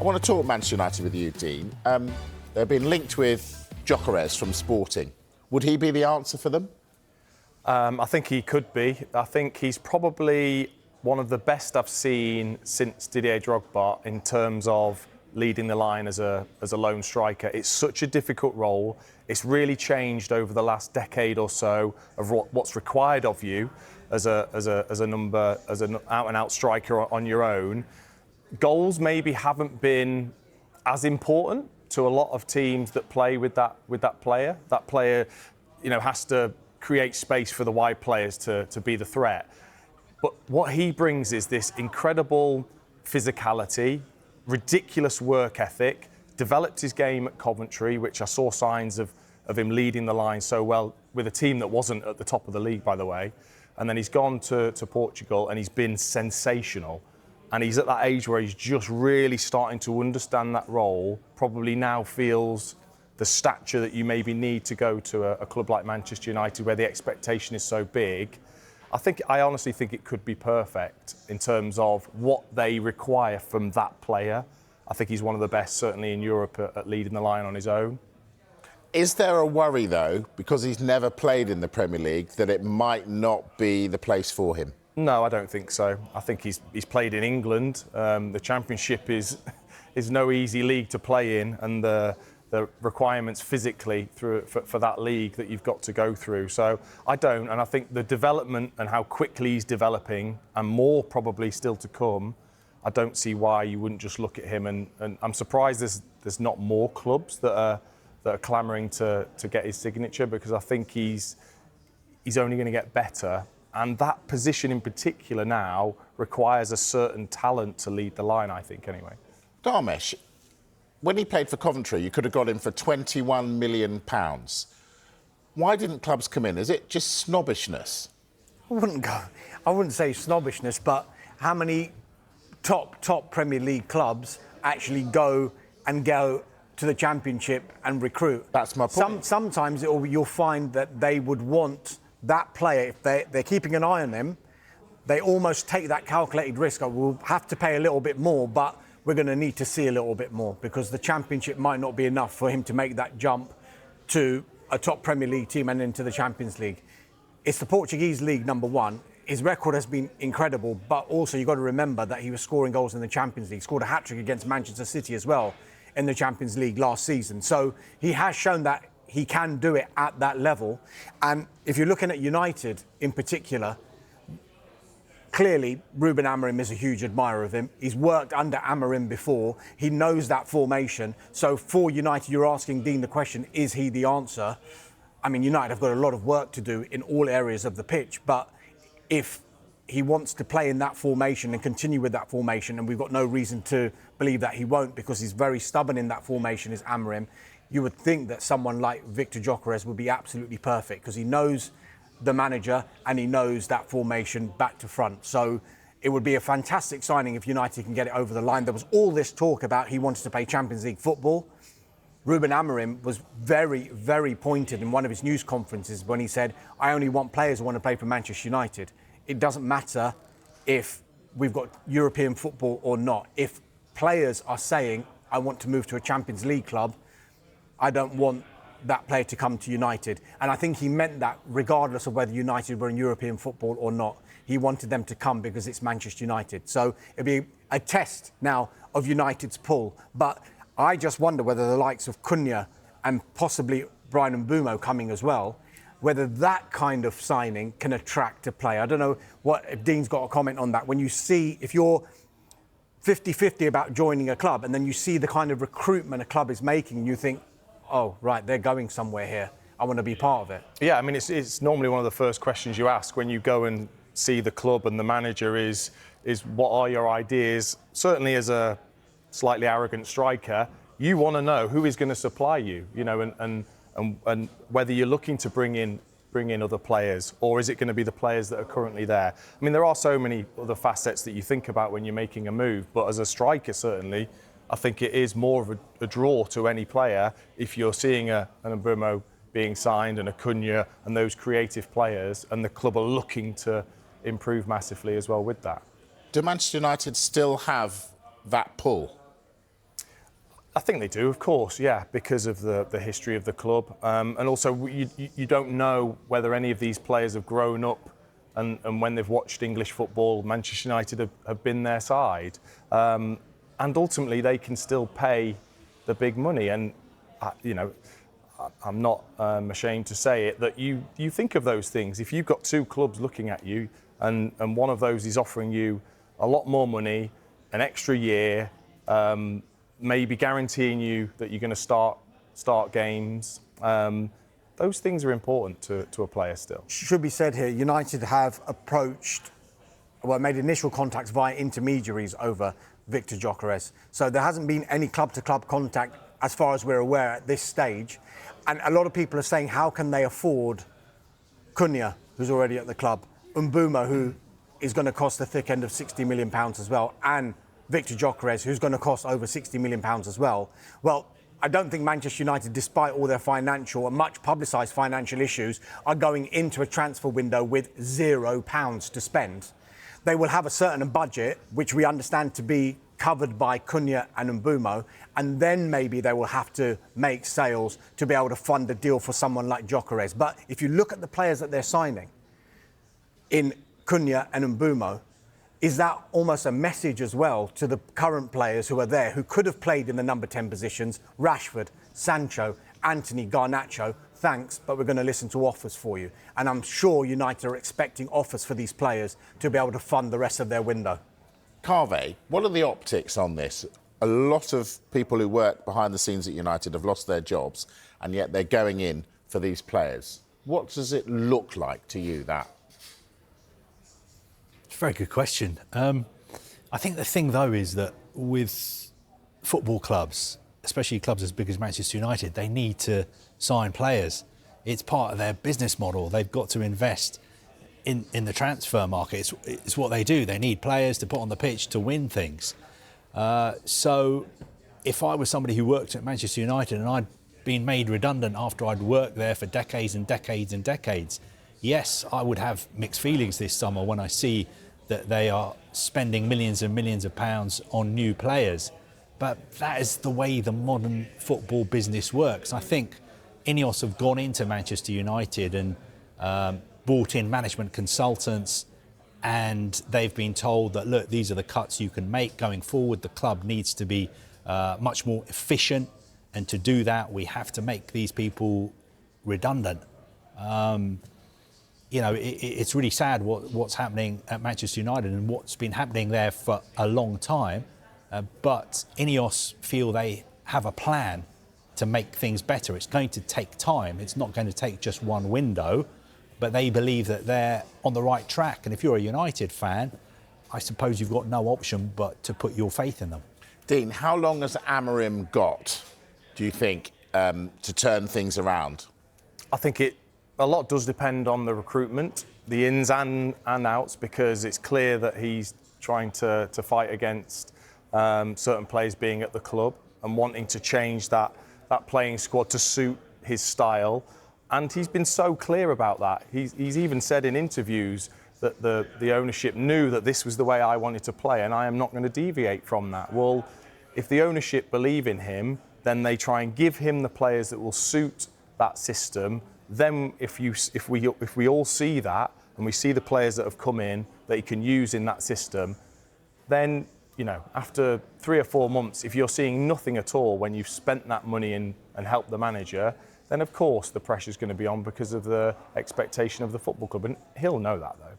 I want to talk Manchester United with you, Dean. They've been linked with Gyökeres from Sporting. Would he be the answer for them? I think he could be. I think he's probably one of the best I've seen since Didier Drogba in terms of leading the line as a lone striker. It's such a difficult role. It's really changed over the last decade or so of what's required of you as an out-and-out striker on your own. Goals maybe haven't been as important to a lot of teams that play with that player. That player, has to create space for the wide players to be the threat. But what he brings is this incredible physicality, ridiculous work ethic, developed his game at Coventry, which I saw signs of him leading the line so well with a team that wasn't at the top of the league, by the way. And then he's gone to Portugal and he's been sensational. And he's at that age where he's just really starting to understand that role, probably now feels the stature that you maybe need to go to a club like Manchester United where the expectation is so big. I honestly think it could be perfect in terms of what they require from that player. I think he's one of the best, certainly in Europe, at leading the line on his own. Is there a worry, though, because he's never played in the Premier League, that it might not be the place for him? No, I don't think so. I think he's played in England. The Championship is no easy league to play in, and the requirements physically for that league that you've got to go through. So I don't, and I think the development and how quickly he's developing, and more probably still to come, I don't see why you wouldn't just look at him. And I'm surprised there's not more clubs that are clamouring to get his signature, because I think he's only going to get better. And that position in particular now requires a certain talent to lead the line, I think, anyway. Dharmesh, when he played for Coventry, you could have got him for £21 million. Why didn't clubs come in? Is it just snobbishness? I wouldn't say snobbishness, but how many top Premier League clubs actually go to the Championship and recruit? That's my point. Sometimes you'll find that they would want that player, if they're keeping an eye on them, they almost take that calculated risk. We'll have to pay a little bit more, but we're going to need to see a little bit more, because the Championship might not be enough for him to make that jump to a top Premier League team and into the Champions League. It's the Portuguese league, number one. His record has been incredible, but also you've got to remember that he was scoring goals in the Champions League, scored a hat-trick against Manchester City as well in the Champions League last season. So he has shown that he can do it at that level. And if you're looking at United in particular, clearly Ruben Amorim is a huge admirer of him. He's worked under Amorim before. He knows that formation. So for United, you're asking Dean the question, is he the answer? I mean, United have got a lot of work to do in all areas of the pitch, but if he wants to play in that formation and continue with that formation, and we've got no reason to believe that he won't, because he's very stubborn in that formation, is Amorim, you would think that someone like Viktor Gyokeres would be absolutely perfect, because he knows the manager and he knows that formation back to front. So it would be a fantastic signing if United can get it over the line. There was all this talk about he wanted to play Champions League football. Ruben Amorim was very, very pointed in one of his news conferences when he said, I only want players who want to play for Manchester United. It doesn't matter if we've got European football or not. If players are saying, I want to move to a Champions League club, I don't want that player to come to United. And I think he meant that regardless of whether United were in European football or not. He wanted them to come because it's Manchester United. So it'll be a test now of United's pull. But I just wonder whether the likes of Cunha and possibly Brian Mbeumo coming as well, whether that kind of signing can attract a player. I don't know if Dean's got a comment on that. When you see, if you're 50-50 about joining a club and then you see the kind of recruitment a club is making, and you think, oh, right, they're going somewhere here. I want to be part of it. Yeah, I mean, it's normally one of the first questions you ask when you go and see the club and the manager is what are your ideas? Certainly as a slightly arrogant striker, you want to know who is going to supply you, and whether you're looking to bring in other players, or is it going to be the players that are currently there? I mean, there are so many other facets that you think about when you're making a move, but as a striker, certainly, I think it is more of a draw to any player if you're seeing an Mbeumo being signed and a Cunha and those creative players, and the club are looking to improve massively as well with that. Do Manchester United still have that pull? I think they do, of course, yeah, because of the history of the club. And also, you don't know whether any of these players have grown up and when they've watched English football, Manchester United have been their side. And ultimately, they can still pay the big money. And, I'm not ashamed to say it, that you think of those things. If you've got two clubs looking at you and one of those is offering you a lot more money, an extra year, maybe guaranteeing you that you're going to start games. Those things are important to a player still. Should be said here, United have made initial contacts via intermediaries over Viktor Gyokeres. So there hasn't been any club-to-club contact as far as we're aware at this stage. And a lot of people are saying, how can they afford Cunha, who's already at the club, Mbeumo, who is going to cost the thick end of £60 million as well, and Viktor Gyokeres, who's going to cost over £60 million as well. Well, I don't think Manchester United, despite all their financial and much publicised financial issues, are going into a transfer window with £0 to spend. They will have a certain budget, which we understand to be covered by Cunha and Mbeumo, and then maybe they will have to make sales to be able to fund a deal for someone like Gyökeres. But if you look at the players that they're signing in Cunha and Mbeumo, is that almost a message as well to the current players who are there, who could have played in the number 10 positions? Rashford, Sancho, Anthony, Garnacho, thanks, but we're going to listen to offers for you. And I'm sure United are expecting offers for these players to be able to fund the rest of their window. Carve, what are the optics on this? A lot of people who work behind the scenes at United have lost their jobs, and yet they're going in for these players. What does it look like to you, that? It's a very good question. I think the thing, though, is that with football clubs, especially clubs as big as Manchester United, they need to sign players. It's part of their business model. They've got to invest in the transfer market. It's what they do. They need players to put on the pitch to win things. So if I was somebody who worked at Manchester United and I'd been made redundant after I'd worked there for decades and decades and decades, yes, I would have mixed feelings this summer when I see that they are spending millions and millions of pounds on new players. But that is the way the modern football business works. I think INEOS have gone into Manchester United and brought in management consultants, and they've been told that, look, these are the cuts you can make going forward. The club needs to be much more efficient, and to do that, we have to make these people redundant. It's really sad what's happening at Manchester United and what's been happening there for a long time. But INEOS feel they have a plan to make things better. It's going to take time. It's not going to take just one window, but they believe that they're on the right track. And if you're a United fan, I suppose you've got no option but to put your faith in them. Dean, how long has Amorim got, do you think, to turn things around? I think a lot does depend on the recruitment, the ins and outs, because it's clear that he's trying to fight against certain players being at the club and wanting to change that playing squad to suit his style. And he's been so clear about that. He's even said in interviews that the ownership knew that this was the way I wanted to play and I am not going to deviate from that. Well, if the ownership believe in him, then they try and give him the players that will suit that system. Then if we all see that and we see the players that have come in that he can use in that system, then, after 3 or 4 months, if you're seeing nothing at all when you've spent that money and helped the manager, then of course the pressure's going to be on because of the expectation of the football club. And he'll know that, though.